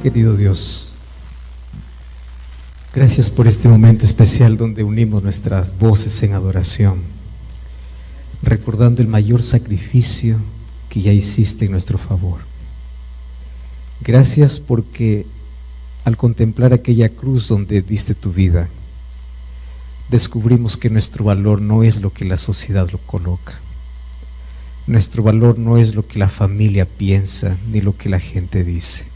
Querido Dios, gracias por este momento especial donde unimos nuestras voces en adoración, recordando el mayor sacrificio que ya hiciste en nuestro favor. Gracias porque al contemplar aquella cruz donde diste tu vida, descubrimos que nuestro valor no es lo que la sociedad lo coloca. Nuestro valor no es lo que la familia piensa ni lo que la gente dice.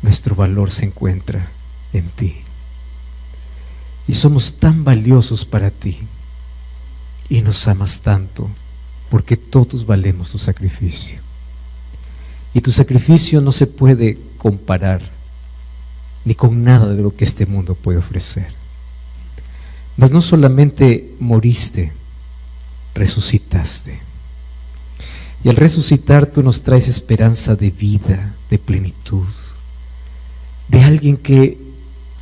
Nuestro valor se encuentra en ti. Y somos tan valiosos para ti. Y nos amas tanto porque todos valemos tu sacrificio. Y tu sacrificio no se puede comparar ni con nada de lo que este mundo puede ofrecer. Mas no solamente moriste, resucitaste. Y al resucitar tú nos traes esperanza de vida, de plenitud, de alguien que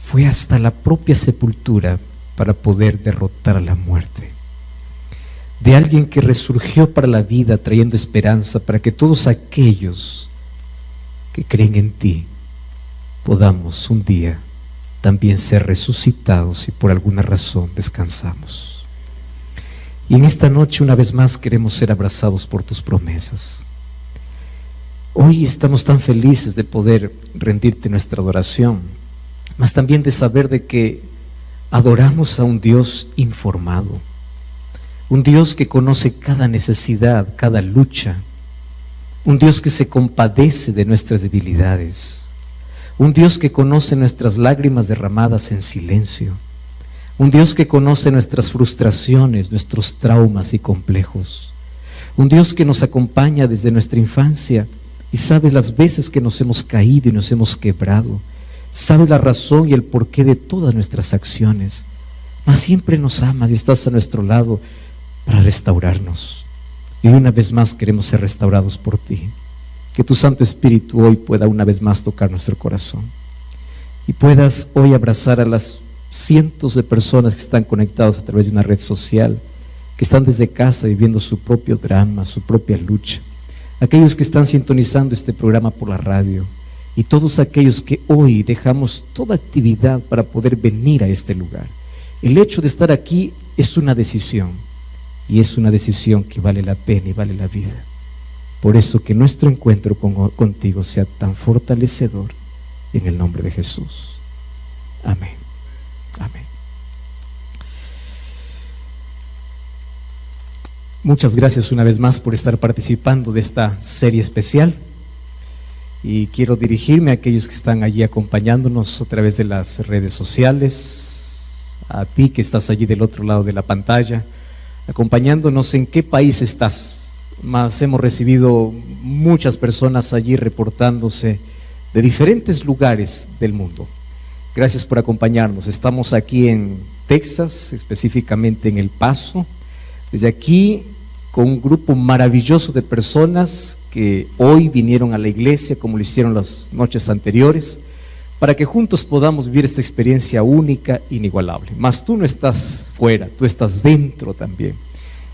fue hasta la propia sepultura para poder derrotar a la muerte, de alguien que resurgió para la vida trayendo esperanza para que todos aquellos que creen en ti podamos un día también ser resucitados si por alguna razón descansamos. Y en esta noche una vez más queremos ser abrazados por tus promesas. Hoy estamos tan felices de poder rendirte nuestra adoración, mas también de saber de que adoramos a un Dios informado, un Dios que conoce cada necesidad, cada lucha, un Dios que se compadece de nuestras debilidades, un Dios que conoce nuestras lágrimas derramadas en silencio, un Dios que conoce nuestras frustraciones, nuestros traumas y complejos, un Dios que nos acompaña desde nuestra infancia y sabes las veces que nos hemos caído y nos hemos quebrado, sabes la razón y el porqué de todas nuestras acciones, mas siempre nos amas y estás a nuestro lado para restaurarnos. Y una vez más queremos ser restaurados por ti. Que tu Santo Espíritu hoy pueda una vez más tocar nuestro corazón y puedas hoy abrazar a las cientos de personas que están conectadas a través de una red social, que están desde casa viviendo su propio drama, su propia lucha, aquellos que están sintonizando este programa por la radio y todos aquellos que hoy dejamos toda actividad para poder venir a este lugar. El hecho de estar aquí es una decisión y es una decisión que vale la pena y vale la vida. Por eso que nuestro encuentro contigo sea tan fortalecedor en el nombre de Jesús. Amén. Amén. Muchas gracias una vez más por estar participando de esta serie especial. Y quiero dirigirme a aquellos que están allí acompañándonos a través de las redes sociales, a ti que estás allí del otro lado de la pantalla, acompañándonos. ¿En qué país estás? Mas hemos recibido muchas personas allí reportándose de diferentes lugares del mundo. Gracias por acompañarnos. Estamos aquí en Texas, específicamente en El Paso. Desde aquí, con un grupo maravilloso de personas que hoy vinieron a la iglesia, como lo hicieron las noches anteriores, para que juntos podamos vivir esta experiencia única, inigualable. Mas tú no estás fuera, tú estás dentro también.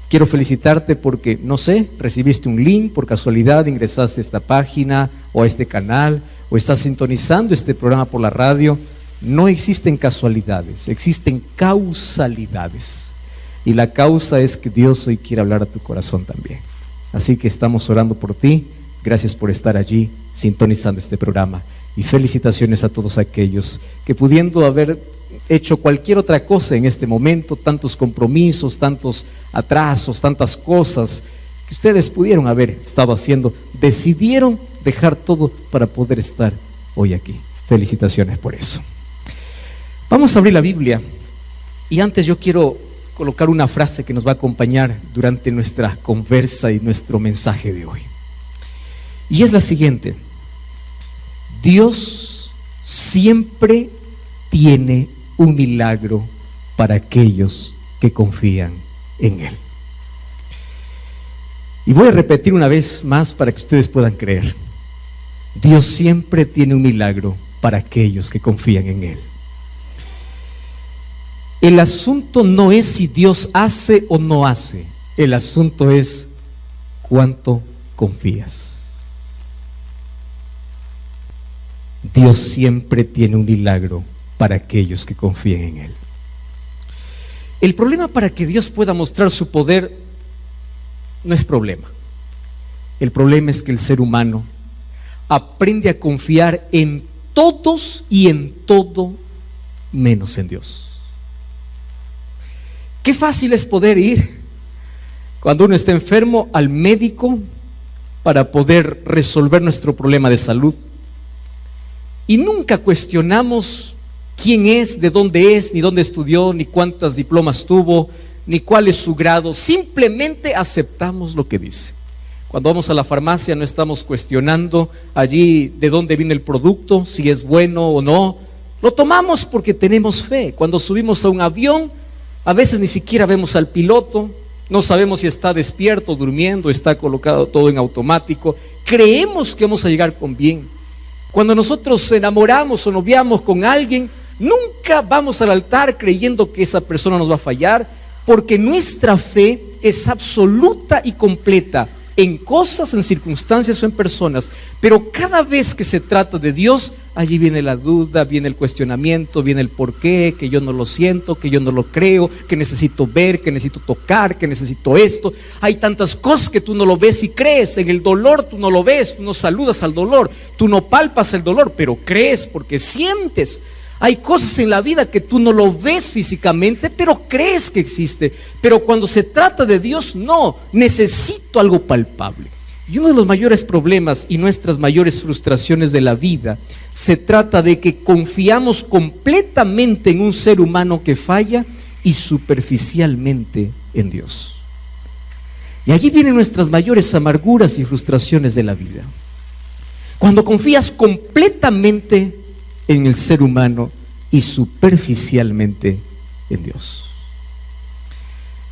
Quiero felicitarte porque, no sé, recibiste un link, por casualidad ingresaste a esta página o a este canal, o estás sintonizando este programa por la radio. No existen casualidades, existen causalidades. Y la causa es que Dios hoy quiere hablar a tu corazón también. Así que estamos orando por ti. Gracias por estar allí sintonizando este programa. Y felicitaciones a todos aquellos que, pudiendo haber hecho cualquier otra cosa en este momento, tantos compromisos, tantos atrasos, tantas cosas que ustedes pudieron haber estado haciendo, decidieron dejar todo para poder estar hoy aquí. Felicitaciones por eso. Vamos a abrir la Biblia y antes yo quiero colocar una frase que nos va a acompañar durante nuestra conversa y nuestro mensaje de hoy. Y es la siguiente: Dios siempre tiene un milagro para aquellos que confían en Él. Y voy a repetir una vez más para que ustedes puedan creer. Dios siempre tiene un milagro para aquellos que confían en Él. El asunto no es si Dios hace o no hace. El asunto es cuánto confías. Dios siempre tiene un milagro para aquellos que confíen en Él. El problema para que Dios pueda mostrar su poder no es problema. El problema es que el ser humano aprende a confiar en todos y en todo menos en Dios. Qué fácil es poder ir cuando uno está enfermo al médico para poder resolver nuestro problema de salud, y nunca cuestionamos quién es, de dónde es, ni dónde estudió, ni cuántos diplomas tuvo, ni cuál es su grado. Simplemente aceptamos lo que dice. Cuando vamos a la farmacia no estamos cuestionando allí de dónde viene el producto, si es bueno o no. Lo tomamos porque tenemos fe. Cuando subimos a un avión, a veces ni siquiera vemos al piloto, no sabemos si está despierto, durmiendo, está colocado todo en automático. Creemos que vamos a llegar con bien. Cuando nosotros enamoramos o noviamos con alguien, nunca vamos al altar creyendo que esa persona nos va a fallar, porque nuestra fe es absoluta y completa en cosas, en circunstancias o en personas. Pero cada vez que se trata de Dios, allí viene la duda, viene el cuestionamiento, viene el por qué, que yo no lo siento, que yo no lo creo, que necesito ver, que necesito tocar, que necesito esto. Hay tantas cosas que tú no lo ves y crees. En el dolor tú no lo ves, tú no saludas al dolor, tú no palpas el dolor, pero crees porque sientes. Hay cosas en la vida que tú no lo ves físicamente, pero crees que existe. Pero cuando se trata de Dios, no, necesito algo palpable. Y uno de los mayores problemas y nuestras mayores frustraciones de la vida se trata de que confiamos completamente en un ser humano que falla y superficialmente en Dios. Y allí vienen nuestras mayores amarguras y frustraciones de la vida. Cuando confías completamente en el ser humano y superficialmente en Dios.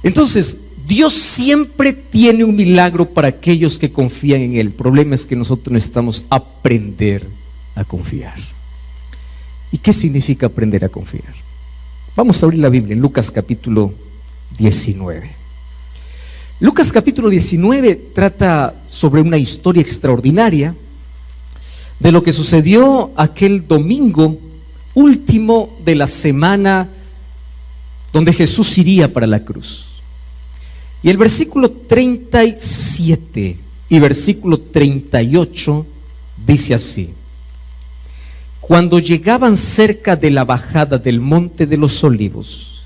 Entonces, Dios siempre tiene un milagro para aquellos que confían en Él. El problema es que nosotros necesitamos aprender a confiar. ¿Y qué significa aprender a confiar? Vamos a abrir la Biblia en Lucas capítulo 19. Lucas capítulo 19 trata sobre una historia extraordinaria de lo que sucedió aquel domingo último de la semana donde Jesús iría para la cruz. Y el versículo 37 y versículo 38 dice así: cuando llegaban cerca de la bajada del monte de los olivos,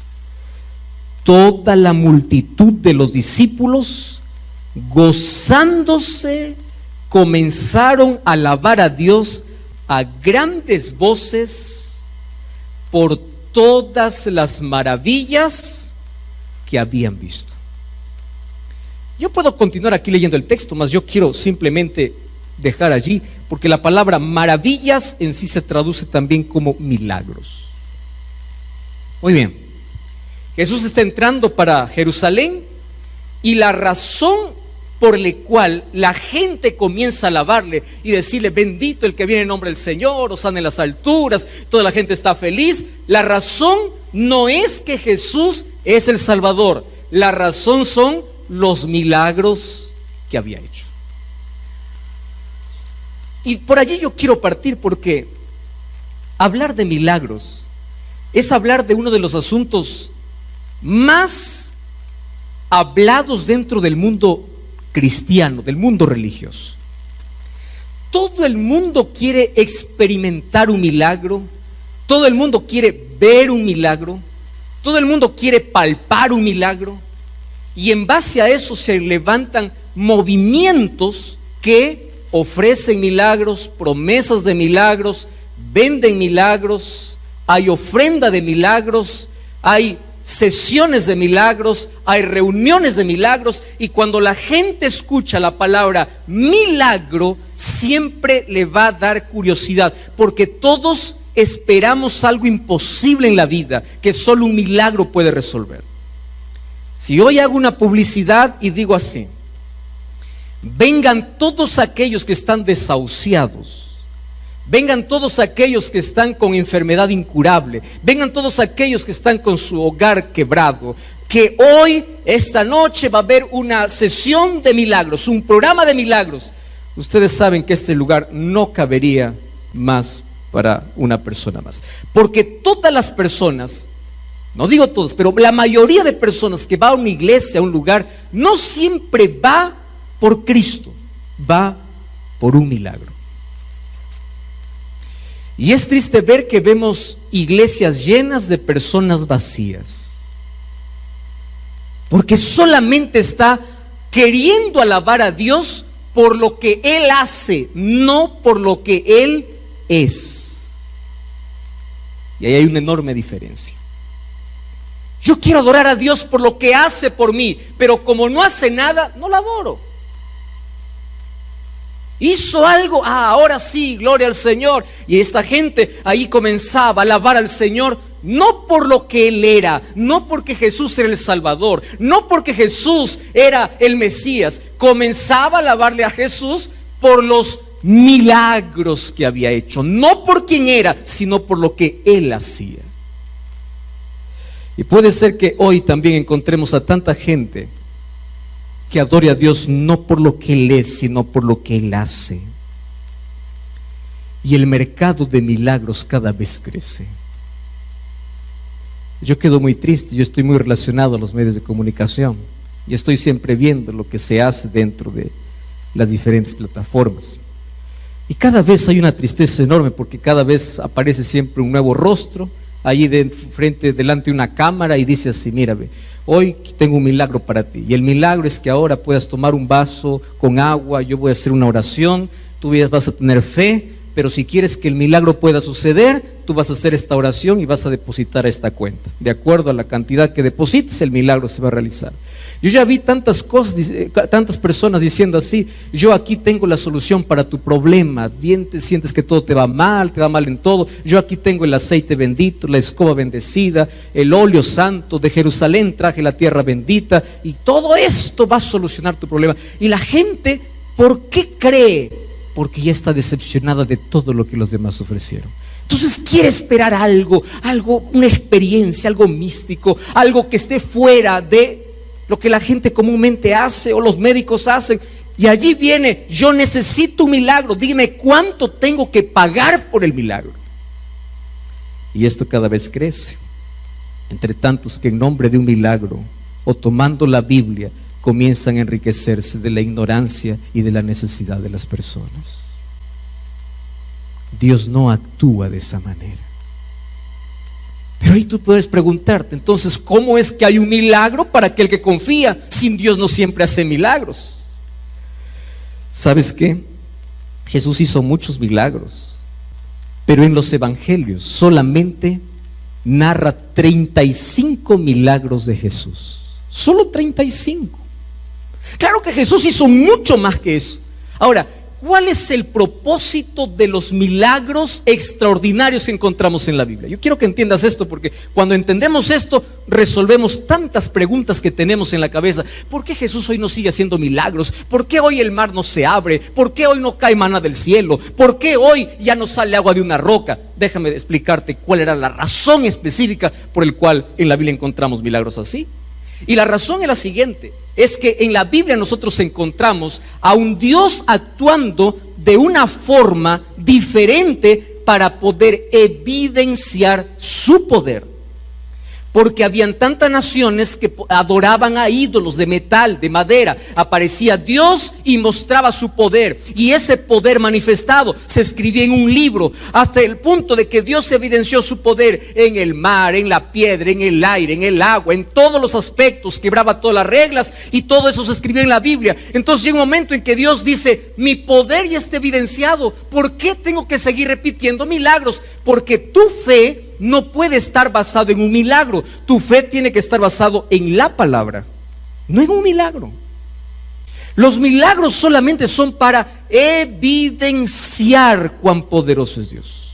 toda la multitud de los discípulos, gozándose, comenzaron a alabar a Dios a grandes voces por todas las maravillas que habían visto. Yo puedo continuar aquí leyendo el texto, mas yo quiero simplemente dejar allí, porque la palabra maravillas en sí se traduce también como milagros. Muy bien, Jesús está entrando para Jerusalén, y la razón por la cual la gente comienza a alabarle y decirle: bendito el que viene en nombre del Señor, hosana en las alturas, toda la gente está feliz. La razón no es que Jesús es el Salvador, la razón son los milagros que había hecho. Y por allí yo quiero partir, porque hablar de milagros es hablar de uno de los asuntos más hablados dentro del mundo cristiano, del mundo religioso. Todo el mundo quiere experimentar un milagro, todo el mundo quiere ver un milagro, todo el mundo quiere palpar un milagro, y en base a eso se levantan movimientos que ofrecen milagros, promesas de milagros, venden milagros, hay ofrenda de milagros, hay sesiones de milagros, hay reuniones de milagros, y cuando la gente escucha la palabra milagro, siempre le va a dar curiosidad, porque todos esperamos algo imposible en la vida que solo un milagro puede resolver. Si hoy hago una publicidad y digo así: vengan todos aquellos que están desahuciados, vengan todos aquellos que están con enfermedad incurable, vengan todos aquellos que están con su hogar quebrado, que hoy, esta noche, va a haber una sesión de milagros, un programa de milagros. Ustedes saben que este lugar no cabería más para una persona más. Porque todas las personas, no digo todas, pero la mayoría de personas que va a una iglesia, a un lugar, no siempre va por Cristo, va por un milagro. Y es triste ver que vemos iglesias llenas de personas vacías, porque solamente está queriendo alabar a Dios por lo que Él hace, no por lo que Él es. Y ahí hay una enorme diferencia. Yo quiero adorar a Dios por lo que hace por mí, pero como no hace nada, no la adoro. Hizo algo, ahora sí, gloria al Señor. Y esta gente ahí comenzaba a alabar al Señor, no por lo que Él era, no porque Jesús era el Salvador, no porque Jesús era el Mesías. Comenzaba a alabarle a Jesús por los milagros que había hecho, no por quién era, sino por lo que Él hacía. Y puede ser que hoy también encontremos a tanta gente que adore a Dios no por lo que Él es, sino por lo que Él hace. Y el mercado de milagros cada vez crece. Yo quedo muy triste, yo estoy muy relacionado a los medios de comunicación y estoy siempre viendo lo que se hace dentro de las diferentes plataformas. Y cada vez hay una tristeza enorme, porque cada vez aparece siempre un nuevo rostro allí delante de una cámara y dice así: mírame, hoy tengo un milagro para ti, y el milagro es que ahora puedas tomar un vaso con agua, yo voy a hacer una oración, tú vas a tener fe, pero si quieres que el milagro pueda suceder, tú vas a hacer esta oración y vas a depositar a esta cuenta. De acuerdo a la cantidad que deposites, el milagro se va a realizar. Yo ya vi tantas cosas, tantas personas diciendo así: yo aquí tengo la solución para tu problema. Bien, te sientes que todo te va mal en todo. Yo aquí tengo el aceite bendito, la escoba bendecida, el óleo santo, de Jerusalén traje la tierra bendita, y todo esto va a solucionar tu problema. Y la gente, ¿por qué cree? Porque ya está decepcionada de todo lo que los demás ofrecieron. Entonces quiere esperar algo, una experiencia, algo místico, algo que esté fuera de lo que la gente comúnmente hace o los médicos hacen. Y allí viene: yo necesito un milagro, dime cuánto tengo que pagar por el milagro. Y esto cada vez crece. Entre tantos que en nombre de un milagro, o tomando la Biblia, comienzan a enriquecerse de la ignorancia y de la necesidad de las personas. Dios no actúa de esa manera. Pero ahí tú puedes preguntarte: entonces, ¿cómo es que hay un milagro para aquel que confía? Sin Dios no siempre hace milagros. ¿Sabes qué? Jesús hizo muchos milagros, pero en los evangelios solamente narra 35 milagros de Jesús. Solo 35. Claro que Jesús hizo mucho más que eso. Ahora, ¿cuál es el propósito de los milagros extraordinarios que encontramos en la Biblia? Yo quiero que entiendas esto, porque cuando entendemos esto, resolvemos tantas preguntas que tenemos en la cabeza. ¿Por qué Jesús hoy no sigue haciendo milagros? ¿Por qué hoy el mar no se abre? ¿Por qué hoy no cae maná del cielo? ¿Por qué hoy ya no sale agua de una roca? Déjame explicarte cuál era la razón específica por el cual en la Biblia encontramos milagros así. Y la razón es la siguiente: es que en la Biblia nosotros encontramos a un Dios actuando de una forma diferente para poder evidenciar su poder. Porque habían tantas naciones que adoraban a ídolos de metal, de madera. Aparecía Dios y mostraba su poder, y ese poder manifestado se escribía en un libro, hasta el punto de que Dios evidenció su poder en el mar, en la piedra, en el aire, en el agua, en todos los aspectos. Quebraba todas las reglas y todo eso se escribió en la Biblia. Entonces llega un momento en que Dios dice: mi poder ya está evidenciado, ¿por qué tengo que seguir repitiendo milagros? Porque tu fe no puede estar basado en un milagro. Tu fe tiene que estar basado en la palabra, no en un milagro. Los milagros solamente son para evidenciar cuán poderoso es Dios.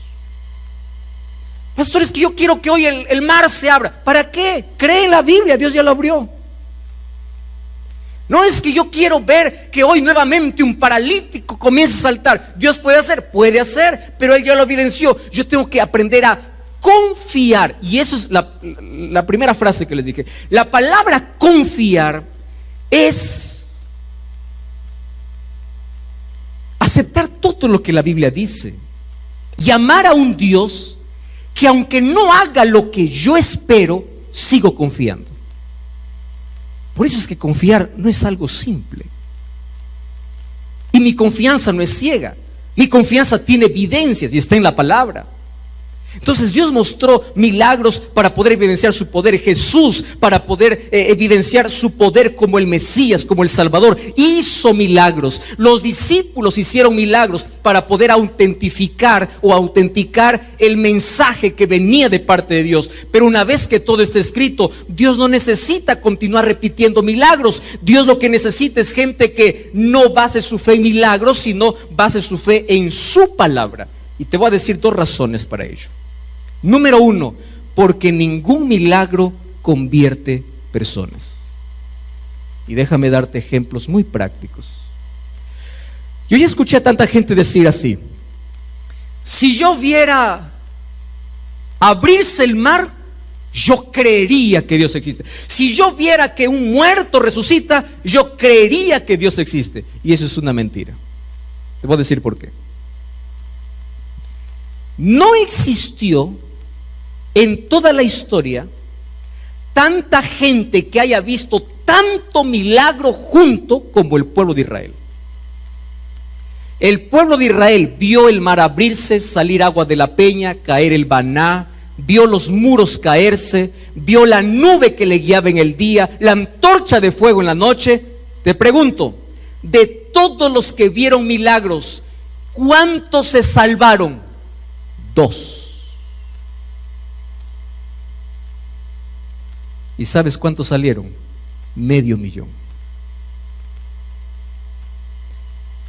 Pastor, es que yo quiero que hoy el mar se abra. ¿Para qué? Cree en la Biblia, Dios ya lo abrió. No es que yo quiero ver que hoy nuevamente un paralítico comience a saltar. Dios puede hacer, pero Él ya lo evidenció. Yo tengo que aprender a confiar. Y eso es la primera frase que les dije. La palabra confiar es aceptar todo lo que la Biblia dice. y amar a un Dios que aunque no haga lo que yo espero, sigo confiando. Por eso es que confiar no es algo simple. Y mi confianza no es ciega. Mi confianza tiene evidencias y está en la palabra. Entonces Dios mostró milagros para poder evidenciar su poder. Jesús, para poder evidenciar su poder como el Mesías, como el Salvador, hizo milagros. Los discípulos hicieron milagros para poder autenticar el mensaje que venía de parte de Dios. Pero una vez que todo está escrito, Dios no necesita continuar repitiendo milagros. Dios lo que necesita es gente que no base su fe en milagros, sino base su fe en su palabra. Y te voy a decir 2 razones para ello. Número 1, porque ningún milagro convierte personas. Y déjame darte ejemplos muy prácticos. Yo ya escuché a tanta gente decir así: si yo viera abrirse el mar, yo creería que Dios existe. Si yo viera que un muerto resucita, yo creería que Dios existe. Y eso es una mentira. Te voy a decir por qué. No existió en toda la historia tanta gente que haya visto tanto milagro junto como el pueblo de Israel. El pueblo de Israel vio el mar abrirse, salir agua de la peña, caer el maná, vio los muros caerse, vio la nube que le guiaba en el día, la antorcha de fuego en la noche. Te pregunto, de todos los que vieron milagros, ¿cuántos se salvaron? 2. ¿Y sabes cuántos salieron? 500,000.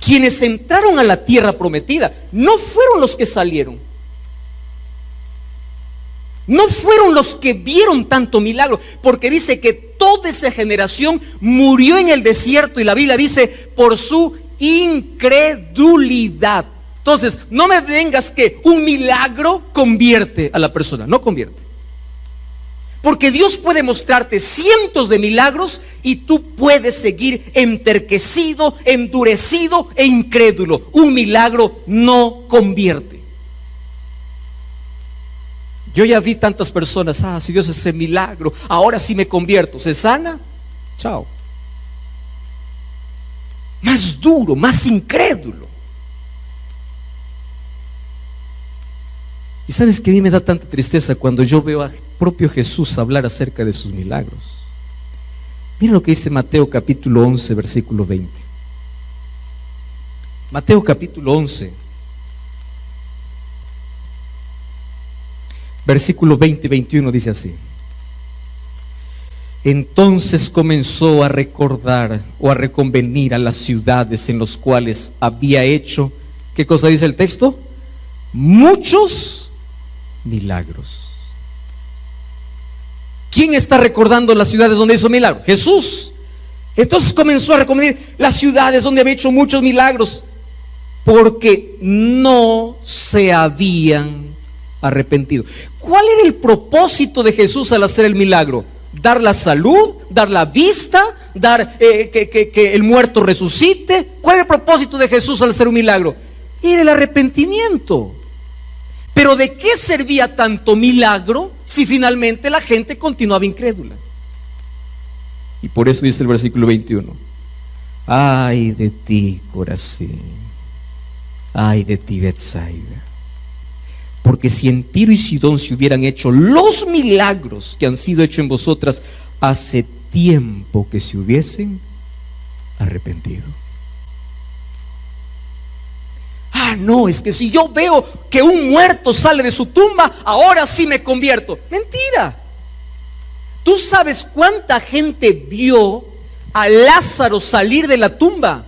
Quienes entraron a la tierra prometida no fueron los que salieron, no fueron los que vieron tanto milagro, porque dice que toda esa generación murió en el desierto, y la Biblia dice por su incredulidad. Entonces, no me vengas que un milagro convierte a la persona. No convierte. Porque Dios puede mostrarte cientos de milagros y tú puedes seguir enterquecido, endurecido e incrédulo. Un milagro no convierte. Yo ya vi tantas personas: si Dios hace milagro, ahora sí me convierto. ¿Se sana? Chao. Más duro, más incrédulo. Y sabes que a mí me da tanta tristeza cuando yo veo a propio Jesús hablar acerca de sus milagros. Mira lo que dice Mateo capítulo 11, versículo 20. Mateo capítulo 11, versículo 20 y 21 dice así: entonces comenzó a recordar o a reconvenir a las ciudades en las cuales había hecho, ¿qué cosa dice el texto? Muchos milagros. ¿Quién está recordando las ciudades donde hizo milagros? Jesús. Entonces comenzó a recordar las ciudades donde había hecho muchos milagros, porque no se habían arrepentido. ¿Cuál era el propósito de Jesús al hacer el milagro? Dar la salud, dar la vista, dar que el muerto resucite. ¿Cuál era el propósito de Jesús al hacer un milagro? Era el arrepentimiento. Pero ¿de qué servía tanto milagro si finalmente la gente continuaba incrédula? Y por eso dice el versículo 21: ay de ti, Corazín, ay de ti, Betsaida, porque si en Tiro y Sidón se hubieran hecho los milagros que han sido hechos en vosotras, hace tiempo que se hubiesen arrepentido. No, es que si yo veo que un muerto sale de su tumba, ahora sí me convierto. Mentira. ¿Tú sabes cuánta gente vio a Lázaro salir de la tumba?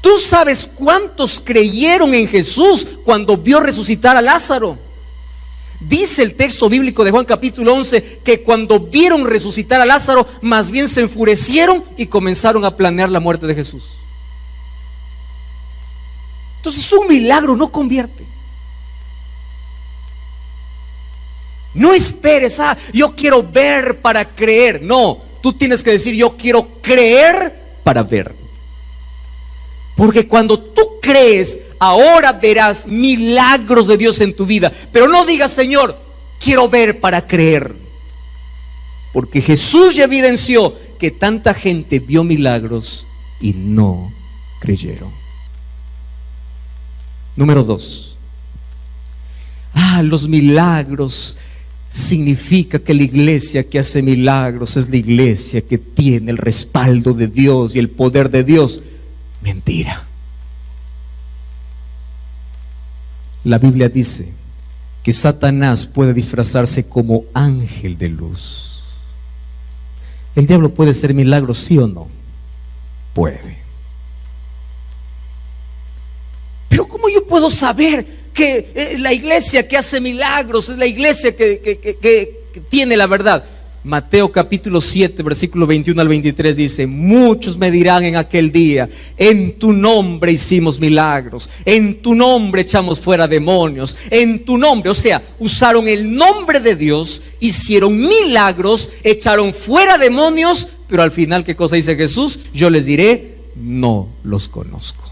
¿Tú sabes cuántos creyeron en Jesús cuando vio resucitar a Lázaro? Dice el texto bíblico de Juan capítulo 11 que cuando vieron resucitar a Lázaro, más bien se enfurecieron y comenzaron a planear la muerte de Jesús. Entonces un milagro no convierte. No esperes, yo quiero ver para creer. No, tú tienes que decir: yo quiero creer para ver. Porque cuando tú crees, ahora verás milagros de Dios en tu vida. Pero no digas, Señor, quiero ver para creer. Porque Jesús ya evidenció que tanta gente vio milagros y no creyeron. Número 2. Los milagros significa que la iglesia que hace milagros es la iglesia que tiene el respaldo de Dios y el poder de Dios. Mentira. La Biblia dice que Satanás puede disfrazarse como ángel de luz. ¿El diablo puede hacer milagros, sí o no? Puede. Pero ¿cómo yo puedo saber que la iglesia que hace milagros es la iglesia que tiene la verdad? Mateo capítulo 7, versículo 21 al 23 dice: muchos me dirán en aquel día, en tu nombre hicimos milagros, en tu nombre echamos fuera demonios, en tu nombre, o sea, usaron el nombre de Dios, hicieron milagros, echaron fuera demonios, pero al final, ¿qué cosa dice Jesús? Yo les diré, no los conozco.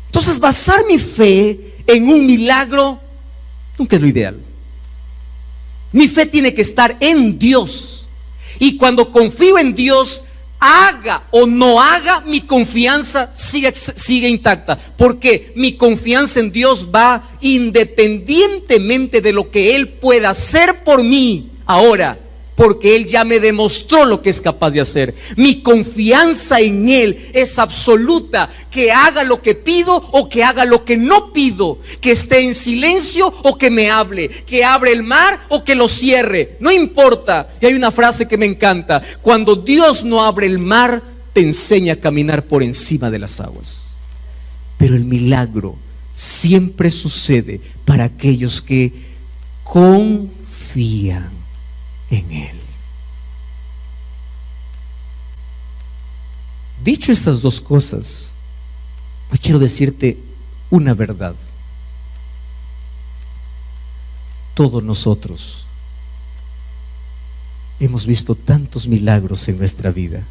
Entonces, basar mi fe en un milagro nunca es lo ideal. Mi fe tiene que estar en Dios. Y cuando confío en Dios, haga o no haga, mi confianza sigue intacta. Porque mi confianza en Dios va independientemente de lo que Él pueda hacer por mí ahora. Porque Él ya me demostró lo que es capaz de hacer. Mi confianza en Él es absoluta. Que haga lo que pido o que haga lo que no pido. Que esté en silencio o que me hable. Que abra el mar o que lo cierre. No importa. Y hay una frase que me encanta: cuando Dios no abre el mar, te enseña a caminar por encima de las aguas. Pero el milagro siempre sucede para aquellos que confían en Él. Dicho estas dos cosas, hoy quiero decirte una verdad. Todos nosotros hemos visto tantos milagros en nuestra vida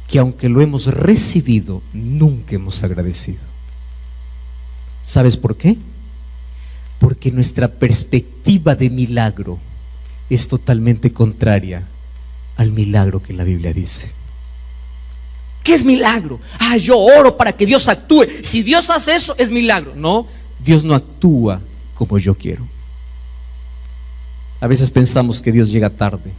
que aunque lo hemos recibido, nunca hemos agradecido. ¿Sabes por qué? Porque nuestra perspectiva de milagro es totalmente contraria al milagro que la Biblia dice. ¿Qué es milagro? Yo oro para que Dios actúe. Si Dios hace eso, es milagro. No, Dios no actúa como yo quiero. A veces pensamos que Dios llega tarde.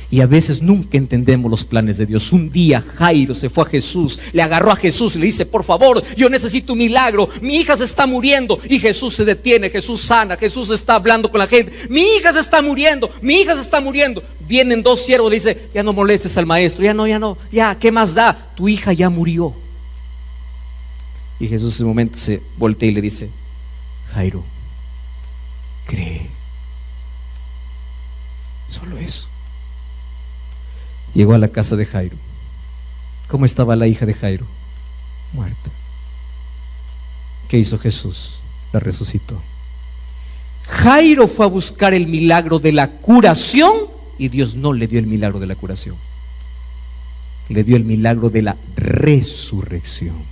Y a veces nunca entendemos los planes de Dios. Un día Jairo se fue a Jesús, le agarró a Jesús y le dice: por favor, yo necesito un milagro, mi hija se está muriendo. Y Jesús se detiene, Jesús sana, Jesús está hablando con la gente: mi hija se está muriendo, mi hija se está muriendo. Vienen dos siervos, le dice: ya no molestes al maestro, ya, ¿qué más da? Tu hija ya murió. Y Jesús en ese momento se voltea y le dice: Jairo, cree. Solo eso. Llegó a la casa de Jairo. ¿Cómo estaba la hija de Jairo? Muerta. ¿Qué hizo Jesús? La resucitó. Jairo fue a buscar el milagro de la curación y Dios no le dio el milagro de la curación. Le dio el milagro de la resurrección.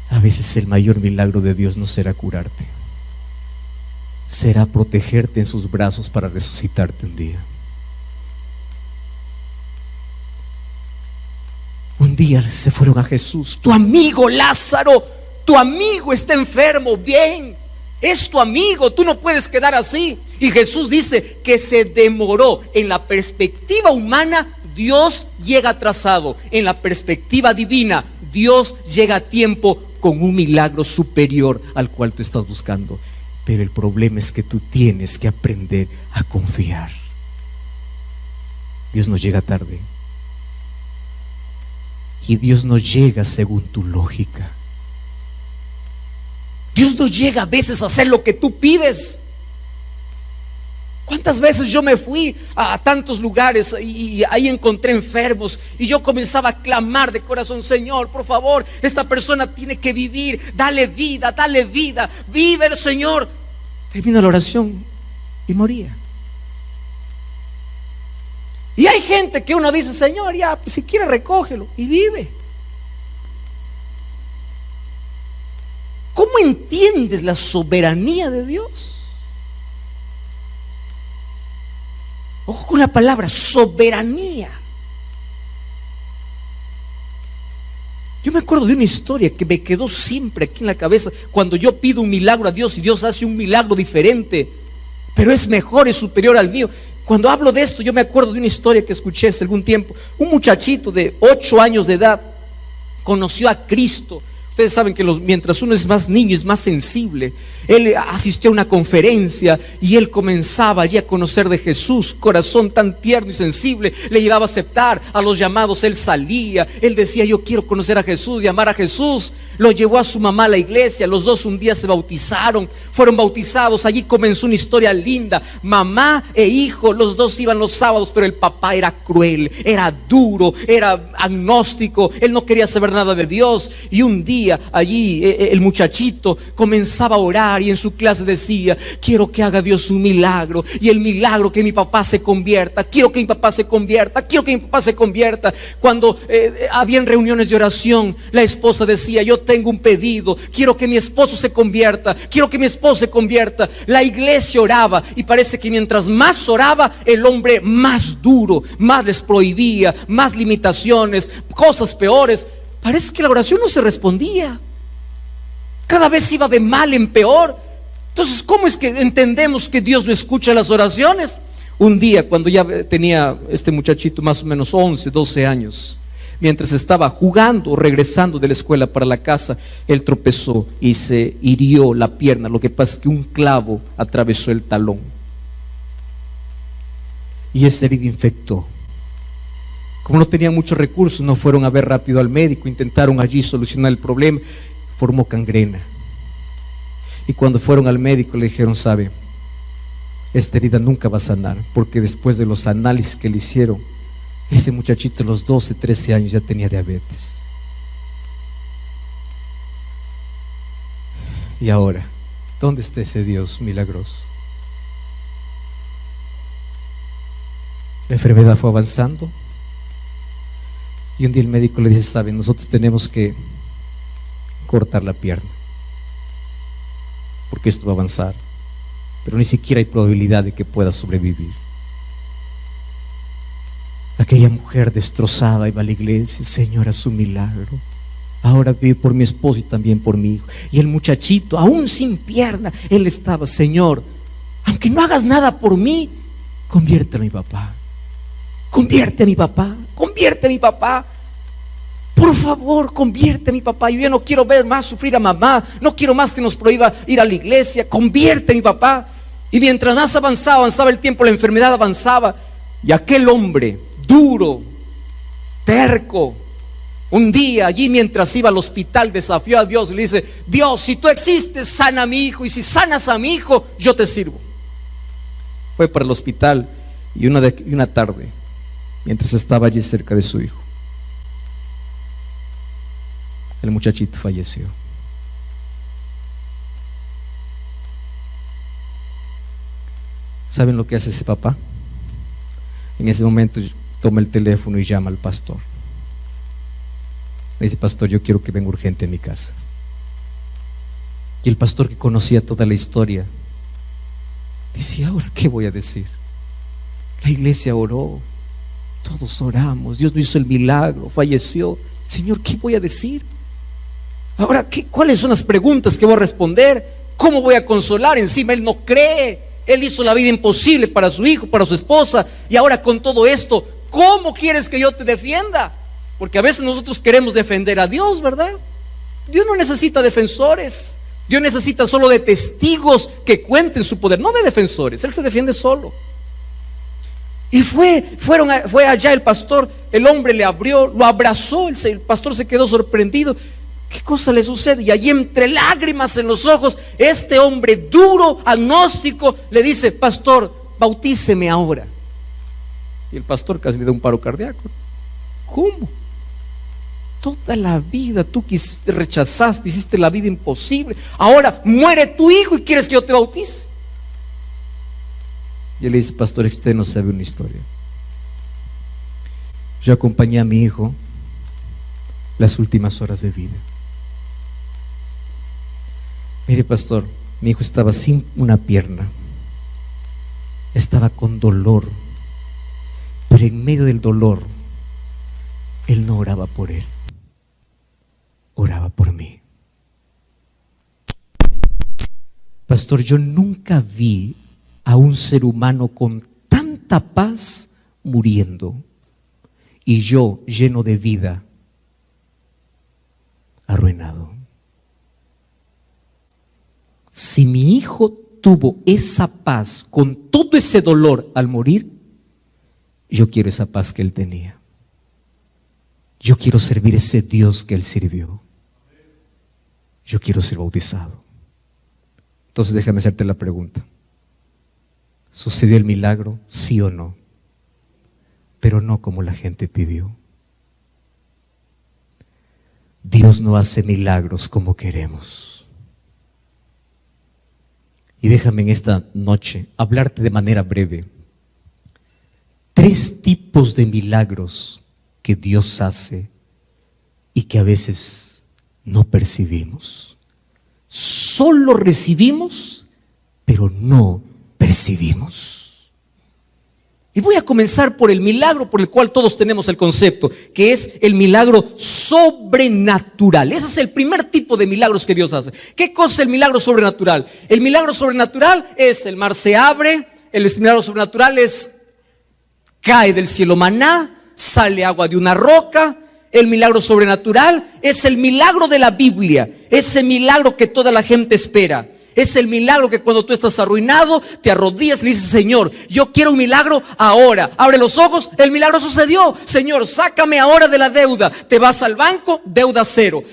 A veces el mayor milagro de Dios no será curarte, será protegerte en sus brazos para resucitarte un día. Un día se fueron a Jesús: tu amigo Lázaro, tu amigo está enfermo. Bien, es tu amigo, tú no puedes quedar así. Y Jesús dice que se demoró. En la perspectiva humana, Dios llega atrasado. En la perspectiva divina, Dios llega a tiempo con un milagro superior al cual tú estás buscando. Pero el problema es que tú tienes que aprender a confiar. Dios no llega tarde. Y Dios no llega según tu lógica. Dios no llega a veces a hacer lo que tú pides. ¿Cuántas veces yo me fui a tantos lugares y ahí encontré enfermos y yo comenzaba a clamar de corazón: Señor, por favor, esta persona tiene que vivir, dale vida, vive, Señor. Termina la oración y moría. Y hay gente que uno dice, Señor, ya, pues si quiere recógelo, y vive. ¿Cómo entiendes la soberanía de Dios? Ojo con la palabra soberanía. Yo me acuerdo de una historia que me quedó siempre aquí en la cabeza. Cuando yo pido un milagro a Dios y Dios hace un milagro diferente, pero es mejor, es superior al mío. Cuando hablo de esto, yo me acuerdo de una historia que escuché hace algún tiempo. Un muchachito de 8 años de edad conoció a Cristo. Ustedes saben que mientras uno es más niño, es más sensible. Él asistió a una conferencia y él comenzaba allí a conocer de Jesús. Corazón tan tierno y sensible, le llevaba a aceptar a los llamados. Él salía, él decía, yo quiero conocer a Jesús y amar a Jesús. Lo llevó a su mamá a la iglesia. Los dos un día se bautizaron, fueron bautizados. Allí comenzó una historia linda. Mamá e hijo, los dos iban los sábados, pero el papá era cruel, era duro, era agnóstico. Él no quería saber nada de Dios. Y un día allí el muchachito comenzaba a orar y en su clase decía, quiero que haga Dios un milagro, y el milagro que mi papá se convierta, quiero que mi papá se convierta, quiero que mi papá se convierta. Cuando habían reuniones de oración, la esposa decía, yo tengo un pedido, quiero que mi esposo se convierta, quiero que mi esposo se convierta. La iglesia oraba y parece que mientras más oraba, el hombre más duro, más les prohibía, más limitaciones, cosas peores. Parece que la oración no se respondía. Cada vez iba de mal en peor. Entonces, ¿cómo es que entendemos que Dios no escucha las oraciones? Un día, cuando ya tenía este muchachito más o menos 11, 12 años, mientras estaba jugando, regresando de la escuela para la casa, él tropezó y se hirió la pierna. Lo que pasa es que un clavo atravesó el talón y esa herida infectó. Como no tenían muchos recursos, no fueron a ver rápido al médico, intentaron allí solucionar el problema, formó gangrena. Y cuando fueron al médico le dijeron, sabe, esta herida nunca va a sanar, porque después de los análisis que le hicieron, ese muchachito a los 12, 13 años ya tenía diabetes. Y ahora, ¿dónde está ese Dios milagroso? La enfermedad fue avanzando. Y un día el médico le dice, saben, nosotros tenemos que cortar la pierna, porque esto va a avanzar, pero ni siquiera hay probabilidad de que pueda sobrevivir. Aquella mujer destrozada iba a la iglesia, Señor, haz un milagro. Ahora vive por mi esposo y también por mi hijo. Y el muchachito, aún sin pierna, él estaba, Señor, aunque no hagas nada por mí, conviértelo a mi papá. Convierte a mi papá, convierte a mi papá. Por favor, convierte a mi papá. Yo ya no quiero ver más sufrir a mamá. No quiero más que nos prohíba ir a la iglesia. Convierte a mi papá. Y mientras más avanzaba el tiempo, la enfermedad avanzaba. Y aquel hombre duro, terco, un día allí mientras iba al hospital, desafió a Dios y le dice, Dios, si tú existes, sana a mi hijo. Y si sanas a mi hijo, yo te sirvo. Fue para el hospital y una tarde, mientras estaba allí cerca de su hijo, el muchachito falleció. ¿Saben lo que hace ese papá? En ese momento toma el teléfono y llama al pastor. Le dice, pastor, yo quiero que venga urgente a mi casa. Y el pastor, que conocía toda la historia, dice, ¿ahora qué voy a decir? La iglesia oró, todos oramos, Dios no hizo el milagro, falleció. Señor, ¿qué voy a decir? Ahora, ¿cuáles son las preguntas que voy a responder? ¿Cómo voy a consolar? Encima él no cree, él hizo la vida imposible para su hijo, para su esposa, y ahora con todo esto, ¿cómo quieres que yo te defienda? Porque a veces nosotros queremos defender a Dios, ¿verdad? Dios no necesita defensores. Dios necesita solo de testigos que cuenten su poder, no de defensores. Él se defiende solo. Y fue allá el pastor, el hombre le abrió, lo abrazó, el pastor se quedó sorprendido. ¿Qué cosa le sucede? Y allí, entre lágrimas en los ojos, este hombre duro, agnóstico, le dice, pastor, bautíceme ahora. Y el pastor casi le da un paro cardíaco. ¿Cómo? Toda la vida tú rechazaste, hiciste la vida imposible. Ahora muere tu hijo y quieres que yo te bautice. Y él le dice, pastor, usted no sabe una historia. Yo acompañé a mi hijo las últimas horas de vida. Mire, pastor, mi hijo estaba sin una pierna, estaba con dolor, pero en medio del dolor, él no oraba por él, oraba por mí. Pastor, yo nunca vi a un ser humano con tanta paz muriendo y yo lleno de vida, arruinado. Si mi hijo tuvo esa paz con todo ese dolor al morir, yo quiero esa paz que él tenía. Yo quiero servir ese Dios que él sirvió. Yo quiero ser bautizado. Entonces déjame hacerte la pregunta: ¿sucedió el milagro? ¿Sí o no? Pero no como la gente pidió. Dios no hace milagros como queremos. Y déjame en esta noche hablarte de manera breve 3 tipos de milagros que Dios hace y que a veces no percibimos. Solo recibimos, pero no percibimos. Y voy a comenzar por el milagro por el cual todos tenemos el concepto, que es el milagro sobrenatural. Ese es el primer tipo de milagros que Dios hace. ¿Qué cosa es el milagro sobrenatural? El milagro sobrenatural es: el mar se abre. El milagro sobrenatural es: cae del cielo maná, sale agua de una roca. El milagro sobrenatural es el milagro de la Biblia, ese milagro que toda la gente espera. Es el milagro que cuando tú estás arruinado, te arrodillas y le dices: Señor, yo quiero un milagro ahora. Abre los ojos, el milagro sucedió. Señor, sácame ahora de la deuda. Te vas al banco, deuda cero.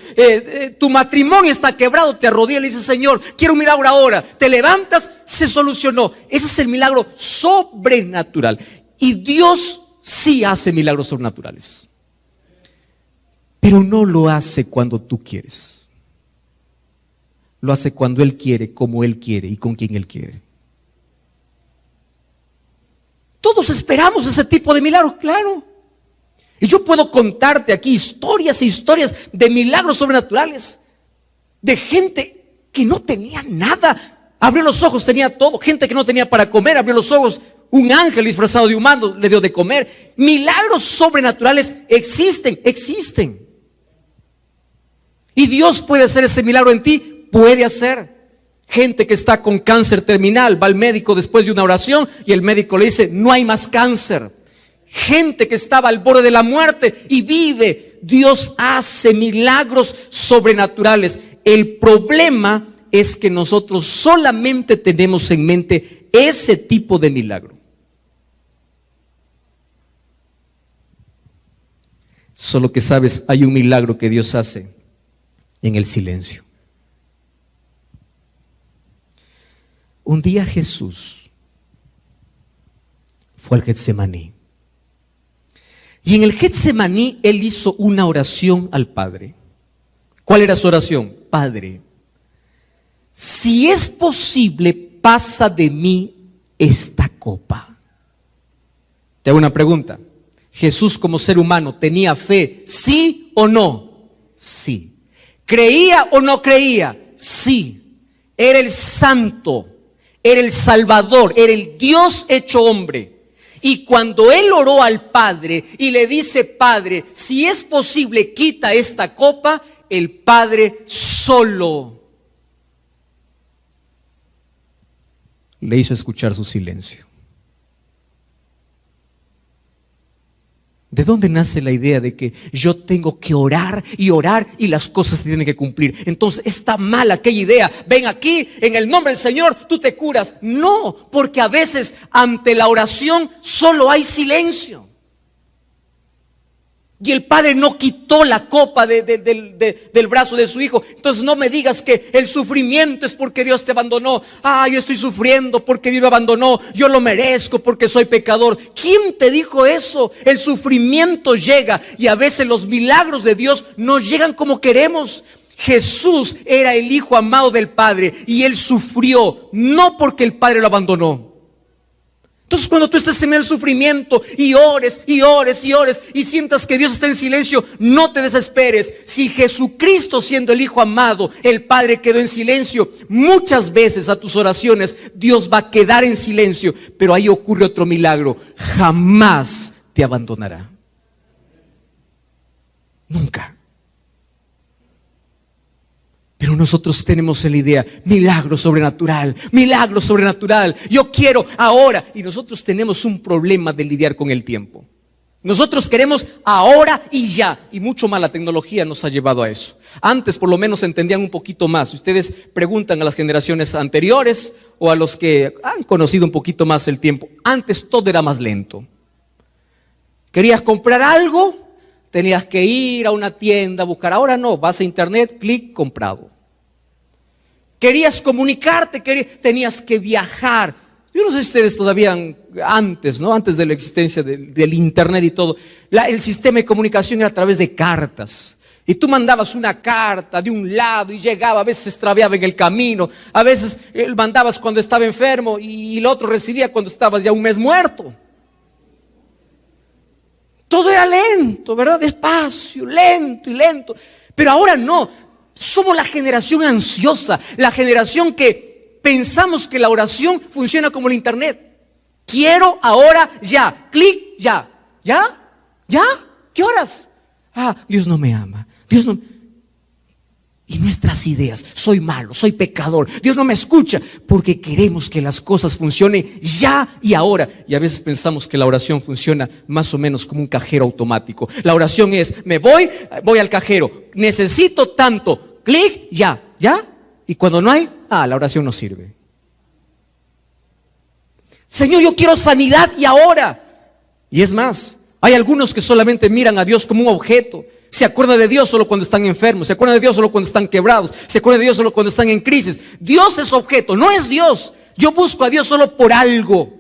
Tu matrimonio está quebrado, te arrodillas y le dices: Señor, quiero un milagro ahora. Te levantas, se solucionó. Ese es el milagro sobrenatural. Y Dios sí hace milagros sobrenaturales, pero no lo hace cuando tú quieres. Lo hace cuando Él quiere, como Él quiere y con quien Él quiere. Todos esperamos ese tipo de milagros, claro. Y yo puedo contarte aquí historias e historias de milagros sobrenaturales, de gente que no tenía nada, abrió los ojos, tenía todo. Gente que no tenía para comer, abrió los ojos, un ángel disfrazado de humano le dio de comer. Milagros sobrenaturales existen. Y Dios puede hacer ese milagro en ti. Puede hacer. Gente que está con cáncer terminal, va al médico después de una oración y el médico le dice: no hay más cáncer. Gente que estaba al borde de la muerte y vive. Dios hace milagros sobrenaturales. El problema es que nosotros solamente tenemos en mente ese tipo de milagro. Solo que sabes, hay un milagro que Dios hace en el silencio. Un día Jesús fue al Getsemaní. Y en el Getsemaní Él hizo una oración al Padre. ¿Cuál era su oración? Padre, si es posible, pasa de mí esta copa. Te hago una pregunta. ¿Jesús como ser humano tenía fe? ¿Sí o no? Sí. ¿Creía o no creía? Sí. Era el santo, era el Salvador, era el Dios hecho hombre. Y cuando Él oró al Padre y le dice: Padre, si es posible, quita esta copa, el Padre solo le hizo escuchar su silencio. ¿De dónde nace la idea de que yo tengo que orar y las cosas se tienen que cumplir? Entonces está mal aquella idea. Ven aquí, en el nombre del Señor, tú te curas. No, porque a veces ante la oración solo hay silencio. Y el Padre no quitó la copa del brazo de su hijo. Entonces no me digas que el sufrimiento es porque Dios te abandonó. Yo estoy sufriendo porque Dios me abandonó. Yo lo merezco porque soy pecador. ¿Quién te dijo eso? El sufrimiento llega y a veces los milagros de Dios no llegan como queremos. Jesús era el Hijo amado del Padre y Él sufrió, no porque el Padre lo abandonó. Entonces cuando tú estés en el sufrimiento y ores y ores y ores y sientas que Dios está en silencio, no te desesperes. Si Jesucristo, siendo el Hijo amado, el Padre quedó en silencio, muchas veces a tus oraciones Dios va a quedar en silencio. Pero ahí ocurre otro milagro: jamás te abandonará. Nunca. Pero nosotros tenemos la idea: milagro sobrenatural, milagro sobrenatural, yo quiero ahora. Y nosotros tenemos un problema de lidiar con el tiempo. Nosotros queremos ahora y ya. Y mucho más la tecnología nos ha llevado a eso. Antes por lo menos entendían un poquito más. Ustedes preguntan a las generaciones anteriores o a los que han conocido un poquito más el tiempo. Antes todo era más lento. Querías comprar algo, tenías que ir a una tienda a buscar. Ahora no, vas a internet, clic, comprado. Querías comunicarte, tenías que viajar. Yo no sé si ustedes todavía antes, ¿no? Antes de la existencia del internet y todo, el sistema de comunicación era a través de cartas. Y tú mandabas una carta de un lado y llegaba, a veces se extraviaba en el camino, a veces mandabas cuando estaba enfermo y el otro recibía cuando estabas ya un mes muerto. Todo era lento, ¿verdad? Despacio, lento y lento. Pero ahora no. Somos la generación ansiosa, la generación que pensamos que la oración funciona como el internet. Quiero ahora, ya, clic, ya. ¿Ya? ¿Ya? ¿Qué horas? Dios no me ama. Dios no. Y nuestras ideas: soy malo, soy pecador, Dios no me escucha, porque queremos que las cosas funcionen ya y ahora. Y a veces pensamos que la oración funciona más o menos como un cajero automático. La oración es: me voy al cajero, necesito tanto, clic, ya. Y cuando no hay, la oración no sirve. Señor, yo quiero sanidad y ahora. Y es más, hay algunos que solamente miran a Dios como un objeto. Se acuerdan de Dios solo cuando están enfermos, se acuerdan de Dios solo cuando están quebrados, se acuerdan de Dios solo cuando están en crisis. Dios es objeto, no es Dios. Yo busco a Dios solo por algo.